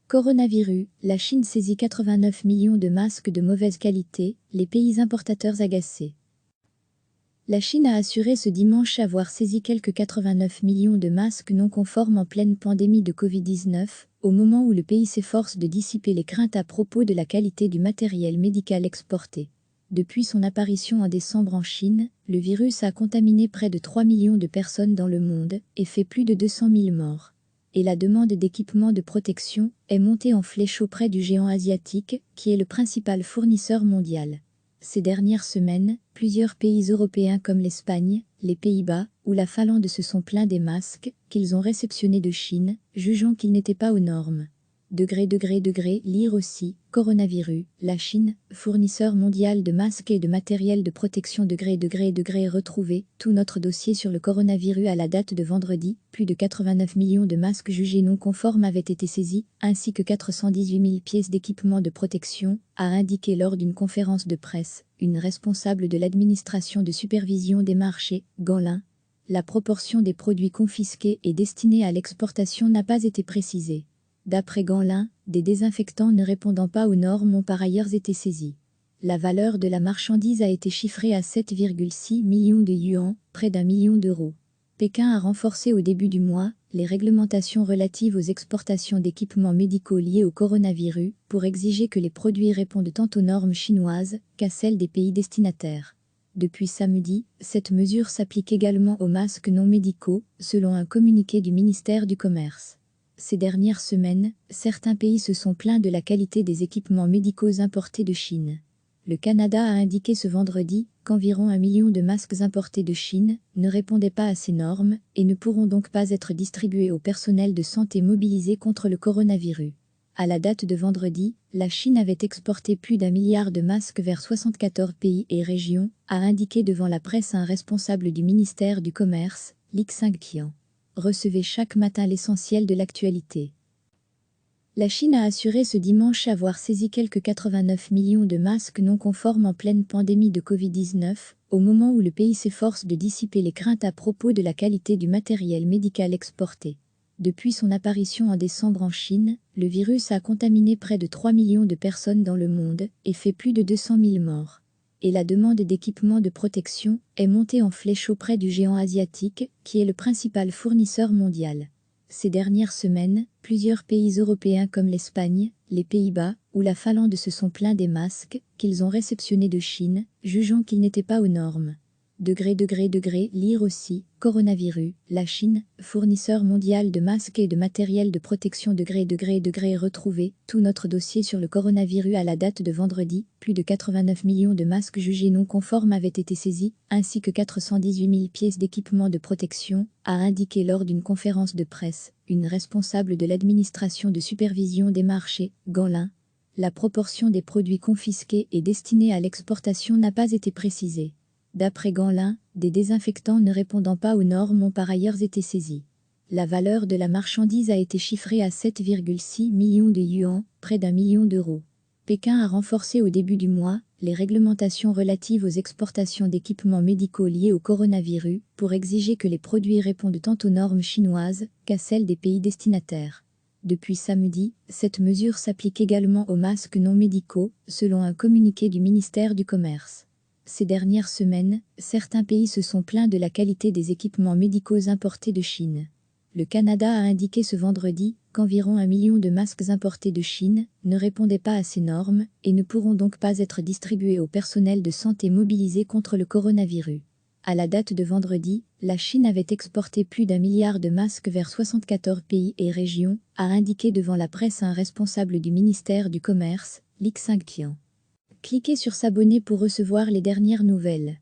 Coronavirus, la Chine saisit 89 millions de masques de mauvaise qualité, les pays importateurs agacés. La Chine a assuré ce dimanche avoir saisi quelques 89 millions de masques non conformes en pleine pandémie de Covid-19, au moment où le pays s'efforce de dissiper les craintes à propos de la qualité du matériel médical exporté. Depuis son apparition en décembre en Chine, le virus a contaminé près de 3 millions de personnes dans le monde et fait plus de 200 000 morts. Et la demande d'équipements de protection est montée en flèche auprès du géant asiatique, qui est le principal fournisseur mondial. Ces dernières semaines, plusieurs pays européens comme l'Espagne, les Pays-Bas ou la Finlande se sont plaints des masques qu'ils ont réceptionnés de Chine, jugeant qu'ils n'étaient pas aux normes. Lire aussi, coronavirus, la Chine, fournisseur mondial de masques et de matériel de protection retrouvé, tout notre dossier sur le coronavirus à la date de vendredi, plus de 89 millions de masques jugés non conformes avaient été saisis, ainsi que 418 000 pièces d'équipement de protection, a indiqué lors d'une conférence de presse, une responsable de l'administration de supervision des marchés, Ganlin. La proportion des produits confisqués et destinés à l'exportation n'a pas été précisée. D'après Ganlin, des désinfectants ne répondant pas aux normes ont par ailleurs été saisis. La valeur de la marchandise a été chiffrée à 7,6 millions de yuans, près d'1 million d'euros. Pékin a renforcé au début du mois les réglementations relatives aux exportations d'équipements médicaux liés au coronavirus pour exiger que les produits répondent tant aux normes chinoises qu'à celles des pays destinataires. Depuis samedi, cette mesure s'applique également aux masques non médicaux, selon un communiqué du ministère du Commerce. Ces dernières semaines, certains pays se sont plaints de la qualité des équipements médicaux importés de Chine. Le Canada a indiqué ce vendredi qu'environ 1 million de masques importés de Chine ne répondaient pas à ces normes et ne pourront donc pas être distribués au personnel de santé mobilisé contre le coronavirus. À la date de vendredi, la Chine avait exporté plus d'1 milliard de masques vers 74 pays et régions, a indiqué devant la presse un responsable du ministère du Commerce, Li Qiang. Recevez chaque matin l'essentiel de l'actualité. La Chine a assuré ce dimanche avoir saisi quelques 89 millions de masques non conformes en pleine pandémie de Covid-19, au moment où le pays s'efforce de dissiper les craintes à propos de la qualité du matériel médical exporté. Depuis son apparition en décembre en Chine, le virus a contaminé près de 3 millions de personnes dans le monde et fait plus de 200 000 morts. Et la demande d'équipements de protection est montée en flèche auprès du géant asiatique, qui est le principal fournisseur mondial. Ces dernières semaines, plusieurs pays européens comme l'Espagne, les Pays-Bas ou la Finlande se sont plaints des masques qu'ils ont réceptionnés de Chine, jugeant qu'ils n'étaient pas aux normes. Lire aussi, coronavirus, la Chine, fournisseur mondial de masques et de matériel de protection retrouvé, tout notre dossier sur le coronavirus à la date de vendredi, plus de 89 millions de masques jugés non conformes avaient été saisis, ainsi que 418 000 pièces d'équipement de protection, a indiqué lors d'une conférence de presse, une responsable de l'administration de supervision des marchés, Ganlin. La proportion des produits confisqués et destinés à l'exportation n'a pas été précisée. D'après Ganlin, des désinfectants ne répondant pas aux normes ont par ailleurs été saisis. La valeur de la marchandise a été chiffrée à 7,6 millions de yuans, près d'1 million d'euros. Pékin a renforcé au début du mois les réglementations relatives aux exportations d'équipements médicaux liés au coronavirus pour exiger que les produits répondent tant aux normes chinoises qu'à celles des pays destinataires. Depuis samedi, cette mesure s'applique également aux masques non médicaux, selon un communiqué du ministère du Commerce. Ces dernières semaines, certains pays se sont plaints de la qualité des équipements médicaux importés de Chine. Le Canada a indiqué ce vendredi qu'environ 1 million de masques importés de Chine ne répondaient pas à ces normes et ne pourront donc pas être distribués au personnel de santé mobilisé contre le coronavirus. À la date de vendredi, la Chine avait exporté plus d'1 milliard de masques vers 74 pays et régions, a indiqué devant la presse un responsable du ministère du Commerce, Li Qiang. Cliquez sur s'abonner pour recevoir les dernières nouvelles.